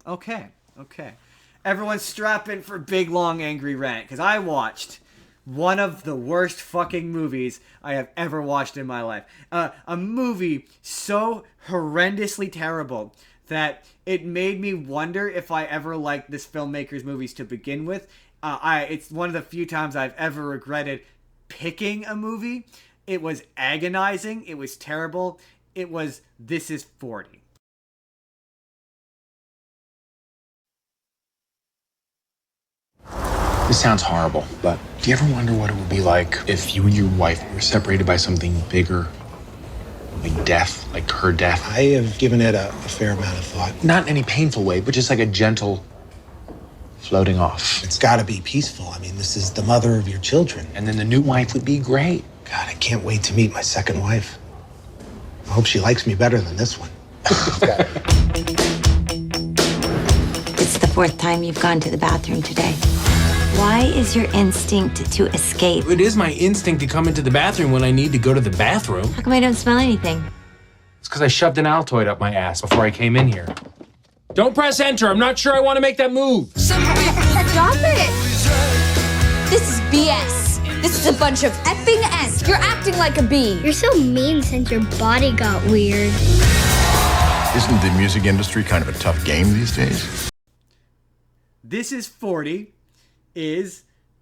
Okay. Everyone strap in for big, long, angry rant, because I watched one of the worst fucking movies I have ever watched in my life. A movie so horrendously terrible that it made me wonder if I ever liked this filmmaker's movies to begin with. It's one of the few times I've ever regretted picking a movie. It was agonizing. It was terrible. It was This Is 40. This sounds horrible, but do you ever wonder what it would be like if you and your wife were separated by something bigger? Like death, like her death? I have given it a fair amount of thought. Not in any painful way, but just like a gentle floating off. It's got to be peaceful. I mean, this is the mother of your children. And then the new wife would be great. God, I can't wait to meet my second wife. I hope she likes me better than this one. It's the fourth time you've gone to the bathroom today. Why is your instinct to escape? It is my instinct to come into the bathroom when I need to go to the bathroom. How come I don't smell anything? It's because I shoved an Altoid up my ass before I came in here. Don't press enter. I'm not sure I want to make that move. Stop it! This is BS. This is a bunch of effing S. You're acting like a bee. You're so mean since your body got weird. Isn't the music industry kind of a tough game these days? This Is 40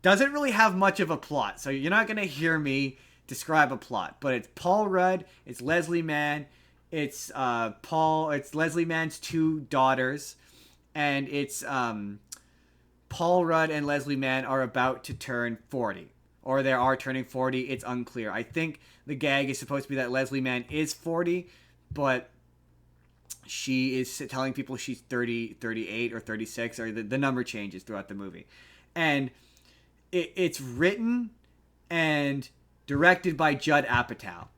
doesn't really have much of a plot, so you're not going to hear me describe a plot, but it's Paul Rudd, it's Leslie Mann, it's Leslie Mann's two daughters, and it's Paul Rudd and Leslie Mann are about to turn 40, or they are turning 40. It's unclear. I think the gag is supposed to be that Leslie Mann is 40, but she is telling people she's 30, 38, or 36, or the number changes throughout the movie. And it's written and directed by Judd Apatow,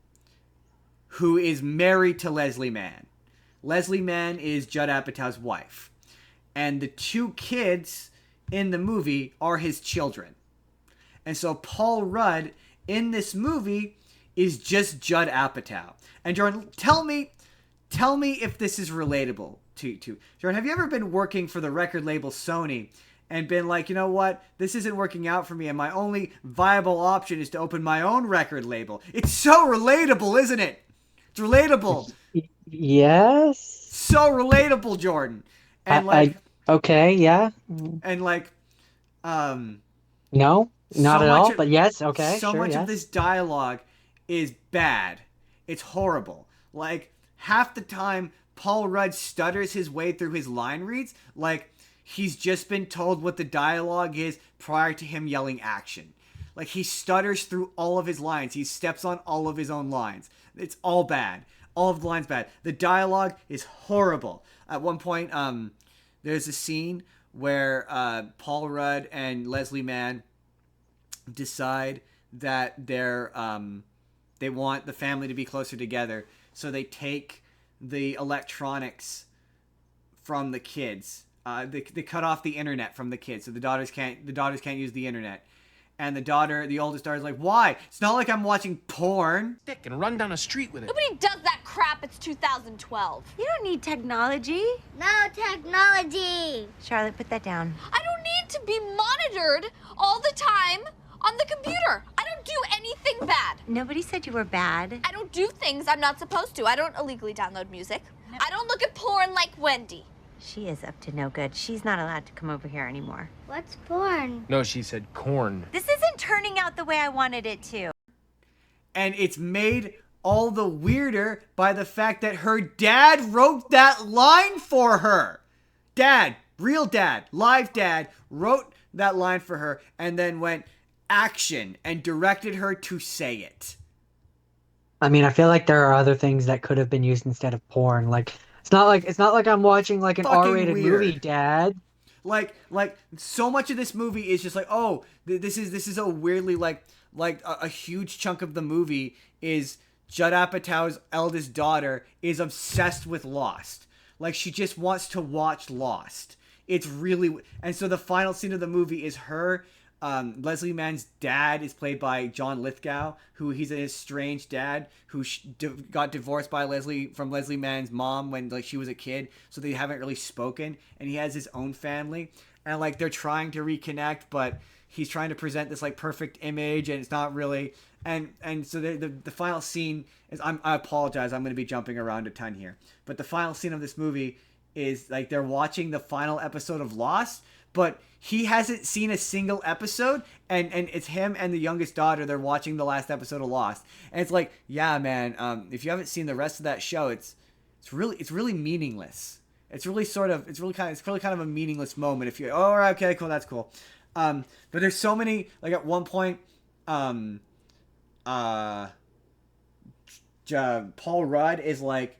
who is married to Leslie Mann. Leslie Mann is Judd Apatow's wife. And the two kids in the movie are his children. And so Paul Rudd in this movie is just Judd Apatow. And Jordan, tell me if this is relatable to Jordan. Have you ever been working for the record label Sony and been like, you know what, this isn't working out for me, and my only viable option is to open my own record label? It's so relatable, isn't it? It's relatable. Yes. So relatable, Jordan. And okay, yeah. And like, no, not at all. But yes, okay. So much of this dialogue is bad. It's horrible. Like, half the time, Paul Rudd stutters his way through his line reads, like he's just been told what the dialogue is prior to him yelling action. Like, he stutters through all of his lines. He steps on all of his own lines. It's all bad. All of the lines bad. The dialogue is horrible. At one point, there's a scene where Paul Rudd and Leslie Mann decide that they want the family to be closer together, so they take the electronics from the kids. They cut off the internet from the kids, so the daughters can't use the internet. And the oldest daughter, is like, why? It's not like I'm watching porn. Stick and run down a street with it. Nobody does that crap. It's 2012. You don't need technology. No technology. Charlotte, put that down. I don't need to be monitored all the time on the computer. I don't do anything bad. Nobody said you were bad. I don't do things I'm not supposed to. I don't illegally download music. I don't look at porn like Wendy. She is up to no good. She's not allowed to come over here anymore. What's porn? No, she said corn. This isn't turning out the way I wanted it to. And it's made all the weirder by the fact that her dad wrote that line for her. Dad, real dad, live dad, wrote that line for her and then went action and directed her to say it. I mean, I feel like there are other things that could have been used instead of porn. Like, it's not like I'm watching like an Fucking R-rated weird. movie, Dad. Like so much of this movie is just like, oh, this is a weirdly like a huge chunk of the movie is Judd Apatow's eldest daughter is obsessed with Lost. Like, she just wants to watch Lost. It's really, and so the final scene of the movie is her Leslie Mann's dad is played by John Lithgow, who he's an estranged dad who got divorced by from Leslie Mann's mom when like she was a kid, so they haven't really spoken, and he has his own family, and like they're trying to reconnect, but he's trying to present this like perfect image, and it's not really. And so the final scene is, I apologize, I'm going to be jumping around a ton here, but the final scene of this movie is like they're watching the final episode of Lost, but he hasn't seen a single episode, and it's him and the youngest daughter. They're watching the last episode of Lost, and it's like, yeah, man, if you haven't seen the rest of that show, it's really meaningless. It's really kind of a meaningless moment. If you, oh, all right, okay, cool, that's cool. But there's so many, like at one point, Paul Rudd is like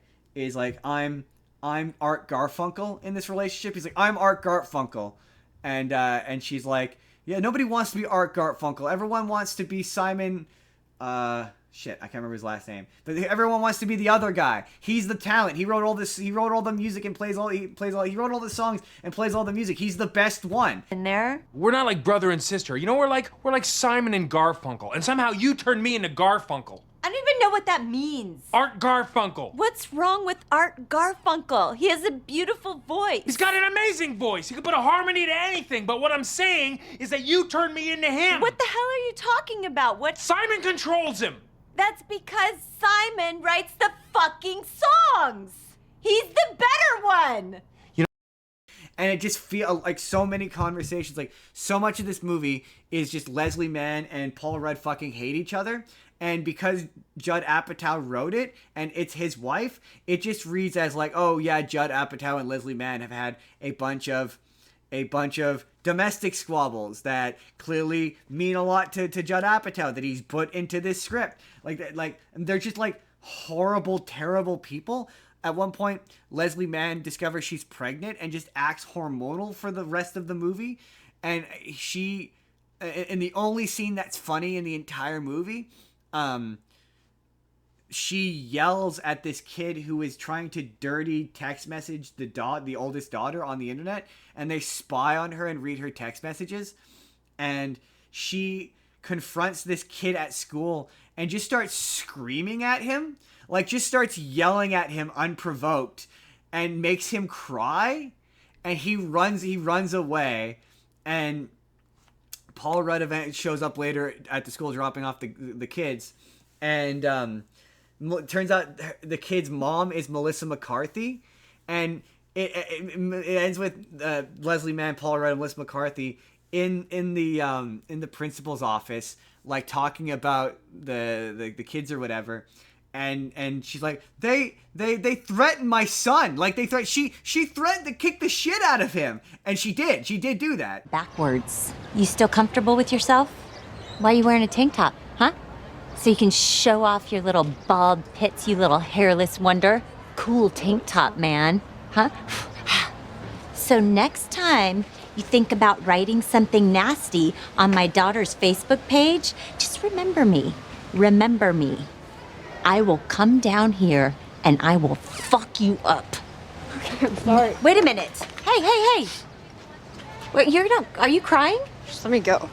I'm Art Garfunkel in this relationship. He's like, I'm Art Garfunkel, and she's like, yeah, nobody wants to be Art Garfunkel. Everyone wants to be Simon. Shit, I can't remember his last name. But everyone wants to be the other guy. He's the talent. He wrote all this. He wrote all the music and He wrote all the songs and plays all the music. He's the best one. In there? We're not like brother and sister. You know, we're like Simon and Garfunkel. And somehow you turned me into Garfunkel. I don't even know what that means. Art Garfunkel. What's wrong with Art Garfunkel? He has a beautiful voice. He's got an amazing voice. He can put a harmony to anything. But what I'm saying is that you turned me into him. What the hell are you talking about? What? Simon controls him. That's because Simon writes the fucking songs. He's the better one. And it just feels like so many conversations, like so much of this movie is just Leslie Mann and Paul Rudd fucking hate each other. And because Judd Apatow wrote it and it's his wife, it just reads as like, oh yeah, Judd Apatow and Leslie Mann have had a bunch of domestic squabbles that clearly mean a lot to Judd Apatow that he's put into this script. Like they're just like horrible, terrible people. At one point, Leslie Mann discovers she's pregnant and just acts hormonal for the rest of the movie. And she, in the only scene that's funny in the entire movie, she yells at this kid who is trying to dirty text message the oldest daughter on the internet, and they spy on her and read her text messages. And she confronts this kid at school and just starts screaming at him. Like, just starts yelling at him unprovoked and makes him cry. And he runs away. And Paul Rudd shows up later at the school dropping off the kids. And it turns out the kid's mom is Melissa McCarthy. And it ends with Leslie Mann, Paul Rudd, and Melissa McCarthy in the principal's office, like talking about the kids or whatever. And she's like, they threatened my son. Like she threatened to kick the shit out of him. And she did do that. Backwards. You still comfortable with yourself? Why are you wearing a tank top, huh? So you can show off your little bald pits, you little hairless wonder? Cool tank top, man. Huh? So next time you think about writing something nasty on my daughter's Facebook page, just remember me. Remember me. I will come down here and I will fuck you up. Okay, I'm sorry. Wait a minute. Hey. Wait, are you crying? Just let me go.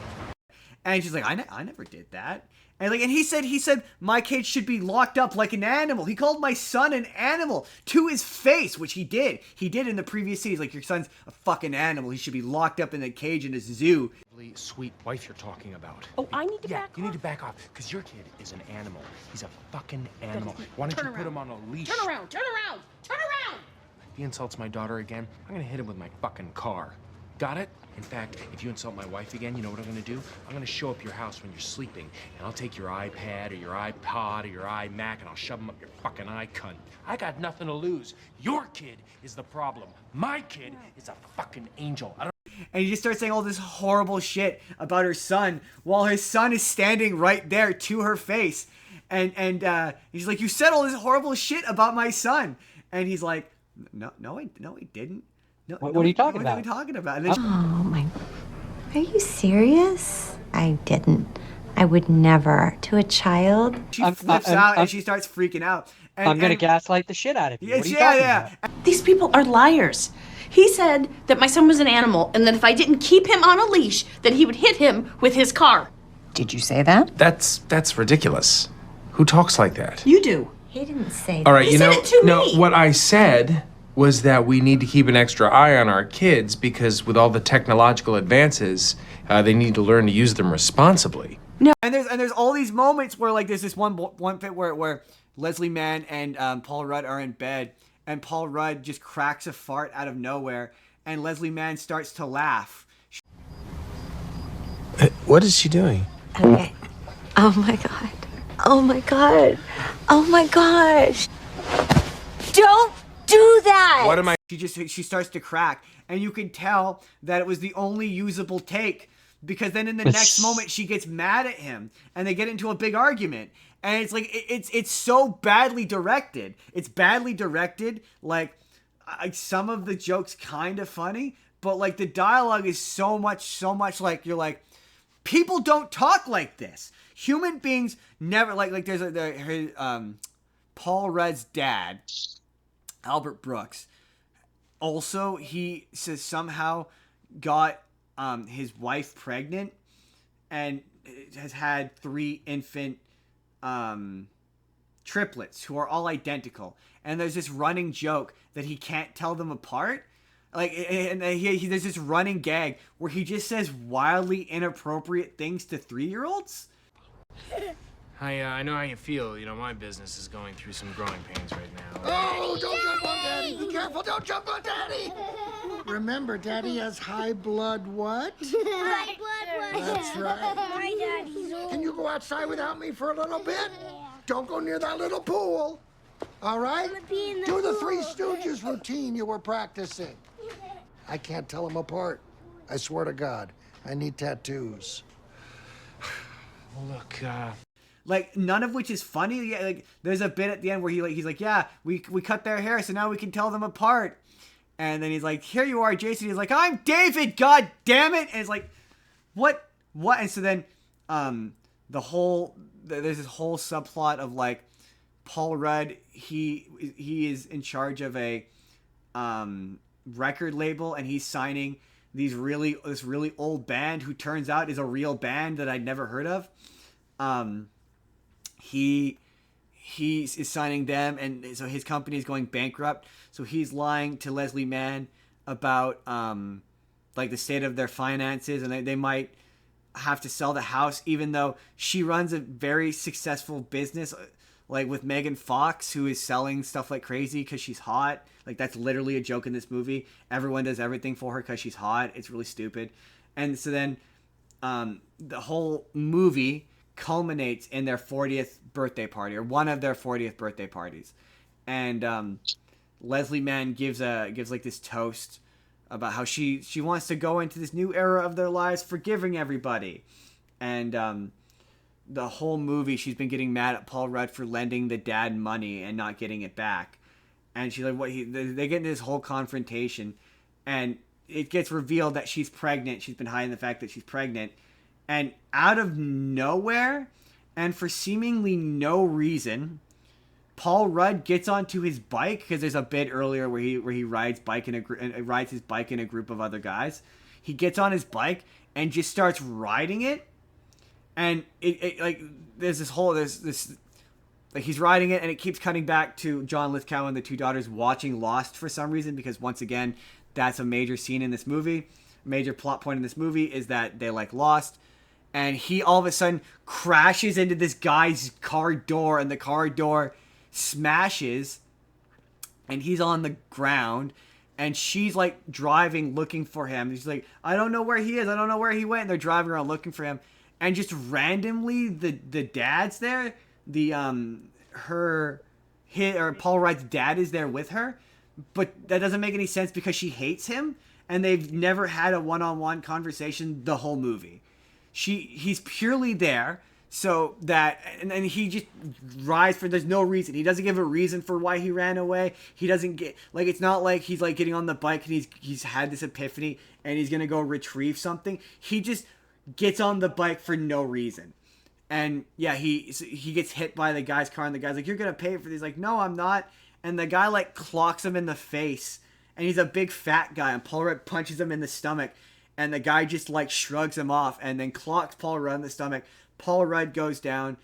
And she's like, I never did that. And he said my kid should be locked up like an animal. He called my son an animal to his face, which he did. He did in the previous scene. He's like, your son's a fucking animal. He should be locked up in a cage in a zoo. Sweet wife you're talking about. Oh, I need to back off? You need to back off, because your kid is an animal. He's a fucking animal. Why don't you put him on a leash? Turn around! If he insults my daughter again, I'm gonna hit him with my fucking car. Got it? In fact, if you insult my wife again, you know what I'm gonna do? I'm gonna show up your house when you're sleeping, and I'll take your iPad or your iPod or your iMac, and I'll shove them up your fucking eye cunt. I got nothing to lose. Your kid is the problem. My kid is a fucking angel. And he just starts saying all this horrible shit about her son while his son is standing right there to her face. And he's like, you said all this horrible shit about my son. And he's like, no, I didn't. No, what are you talking about? What are we talking about? And then Oh my... Are you serious? I didn't. I would never. To a child? she flips out and she starts freaking out. I'm gonna gaslight the shit out of you. Yeah, What are you talking about? These people are liars. He said that my son was an animal and that if I didn't keep him on a leash, that he would hit him with his car. Did you say that? That's ridiculous. Who talks like that? You do. He didn't say that. All right, He said it to no, me. what I said was that we need to keep an extra eye on our kids because with all the technological advances, they need to learn to use them responsibly. And there's all these moments where like there's this one bit where Leslie Mann and Paul Rudd are in bed, and Paul Rudd just cracks a fart out of nowhere, and Leslie Mann starts to laugh. What is she doing? Okay. Oh my god. Oh my god. Oh my gosh. Don't do that. What am I? She starts to crack, and you can tell that it was the only usable take, because then in the next moment she gets mad at him and they get into a big argument, and it's like it's so badly directed. It's badly directed. Like some of the jokes kind of funny, but like the dialogue is so much like you're like, people don't talk like this. Human beings never like there's Paul Rudd's dad, Albert Brooks. Also, he says somehow got his wife pregnant and has had 3 infant triplets who are all identical. And there's this running joke that he can't tell them apart. Like, and there's this running gag where he just says wildly inappropriate things to 3-year-olds. I know how you feel. You know, my business is going through some growing pains right now. Oh, don't jump on Daddy. Be careful, don't jump on Daddy. Remember, Daddy has high blood what? High blood what? That's right. My daddy's old. Can you go outside without me for a little bit? Don't go near that little pool. All right? I'm gonna be in the Do the pool. Three Stooges routine you were practicing. I can't tell them apart. I swear to God, I need tattoos. Look, Like, none of which is funny. Yeah, like, there's a bit at the end where he's like, yeah, we cut their hair, so now we can tell them apart. And then he's like, here you are, Jason. He's like, I'm David, god damn it. And it's like, what? And so then there's this whole subplot of like Paul Rudd, he is in charge of a record label, and he's signing this really old band who turns out is a real band that I'd never heard of. He is signing them, and so his company is going bankrupt. So he's lying to Leslie Mann about like the state of their finances, and they might have to sell the house, even though she runs a very successful business, like with Megan Fox, who is selling stuff like crazy because she's hot. Like, that's literally a joke in this movie. Everyone does everything for her because she's hot. It's really stupid. And so then the whole movie culminates in their 40th birthday party, or one of their 40th birthday parties. And Leslie Mann gives like this toast about how she wants to go into this new era of their lives, forgiving everybody. And the whole movie, she's been getting mad at Paul Rudd for lending the dad money and not getting it back. And she's like, they get into this whole confrontation, and it gets revealed that she's pregnant. She's been hiding the fact that she's pregnant. And out of nowhere, and for seemingly no reason, Paul Rudd gets onto his bike, because there's a bit earlier where he rides his bike in a group of other guys. He gets on his bike and just starts riding it, and it like there's this like he's riding it, and it keeps cutting back to John Lithgow and the 2 daughters watching Lost for some reason, because once again, that's a major scene in this movie. Major plot point in this movie is that they like Lost. And he all of a sudden crashes into this guy's car door, and the car door smashes, and he's on the ground, and she's like driving looking for him. She's like, I don't know where he is. I don't know where he went. And they're driving around looking for him. And just randomly the dad's there. Paul Rudd's dad is there with her. But that doesn't make any sense because she hates him, and they've never had a one-on-one conversation the whole movie. He's purely there so that, and he just rides for, there's no reason. He doesn't give a reason for why he ran away. He doesn't get, like, it's not like he's like getting on the bike and he's had this epiphany and he's gonna go retrieve something. He just gets on the bike for no reason. And yeah, he gets hit by the guy's car, and the guy's like, you're gonna pay for this. He's like, no, I'm not. And the guy like clocks him in the face, and he's a big fat guy, and Paul Rudd punches him in the stomach, and the guy just like shrugs him off and then clocks Paul Rudd in the stomach. Paul Rudd goes down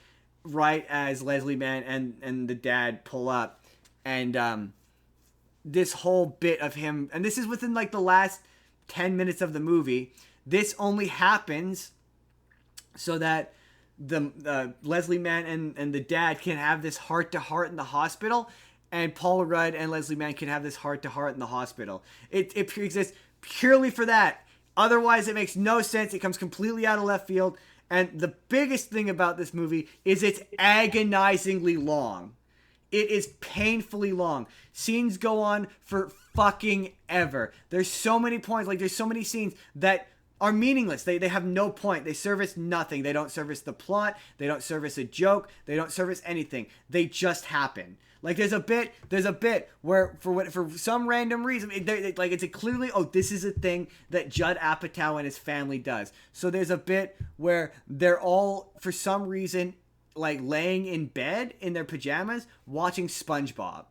right as Leslie Mann and the dad pull up, and this whole bit of him, and this is within like the last 10 minutes of the movie. This only happens so that the Leslie Mann and the dad can have this heart-to-heart in the hospital, and Paul Rudd and Leslie Mann can have this heart-to-heart in the hospital. It exists purely for that. Otherwise, it makes no sense. It comes completely out of left field. And the biggest thing about this movie is it's agonizingly long. It is painfully long. Scenes go on for fucking ever. There's so many points. Like, there's so many scenes that are meaningless. They have no point. They service nothing. They don't service the plot. They don't service a joke. They don't service anything. They just happen. Like, there's a bit where for some random reason, it's a clearly, oh, this is a thing that Judd Apatow and his family does. So there's a bit where they're all, for some reason, like laying in bed in their pajamas watching SpongeBob.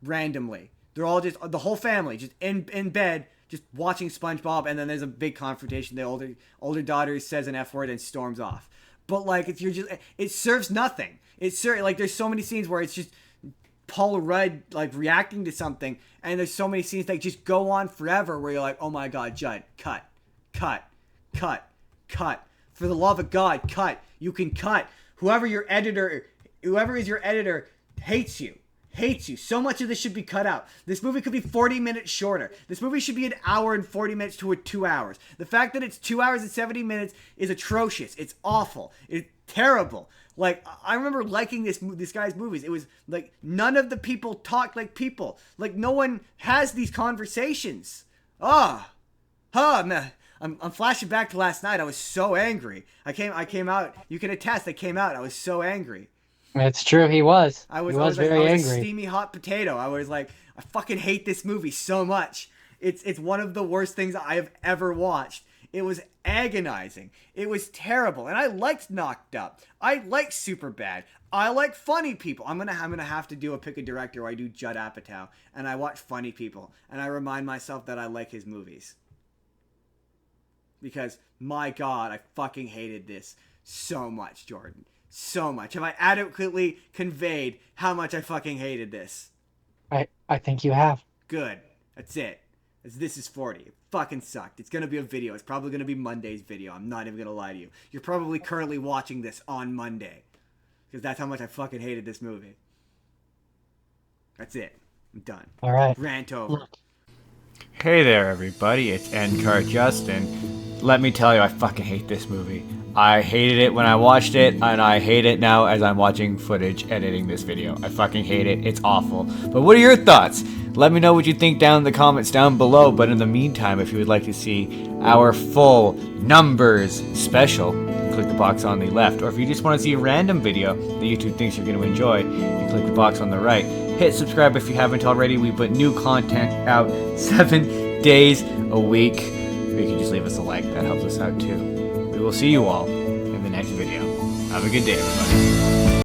Randomly. They're all just, the whole family, just in bed, just watching SpongeBob, and then there's a big confrontation. The older daughter says an F word and storms off. But like, it serves nothing. Like, there's so many scenes where it's just Paul Rudd like reacting to something, and there's so many scenes that just go on forever where you're like, oh my god, Judd, cut. For the love of God, cut. You can cut. Whoever is your editor hates you. So much of this should be cut out. This movie could be 40 minutes shorter. This movie should be an hour and 40 minutes to 2 hours. The fact that it's 2 hours and 70 minutes is atrocious. It's awful. It's terrible. Like, I remember liking this guy's movies. It was like none of the people talked like people. Like, no one has these conversations. Man. I'm flashing back to last night. I was so angry. I came out. You can attest. I came out. I was so angry. It's true. He was. I was very a angry. steamy hot potato. I was like, I fucking hate this movie so much. It's one of the worst things I have ever watched. It was agonizing. It was terrible. And I liked Knocked Up. I liked Superbad. I like Funny People. I'm gonna have to pick a director where I do Judd Apatow and I watch Funny People and I remind myself that I like his movies. Because my god, I fucking hated this so much, Jordan. So much. Have I adequately conveyed how much I fucking hated this? I think you have. Good. That's it. This is 40. It fucking sucked. It's gonna be a video. It's probably gonna be Monday's video. I'm not even gonna lie to you. You're probably currently watching this on Monday. Because that's how much I fucking hated this movie. That's it. I'm done. Alright. Rant over. Hey there, everybody. It's NCAR Justin. Let me tell you, I fucking hate this movie. I hated it when I watched it, and I hate it now as I'm watching footage editing this video. I fucking hate it. It's awful. But what are your thoughts? Let me know what you think down in the comments down below. But in the meantime, if you would like to see our full numbers special, click the box on the left. Or if you just want to see a random video that YouTube thinks you're going to enjoy, you click the box on the right. Hit subscribe if you haven't already. We put new content out 7 days a week. Or you can just leave us a like. That helps us out too. We will see you all in the next video. Have a good day, everybody.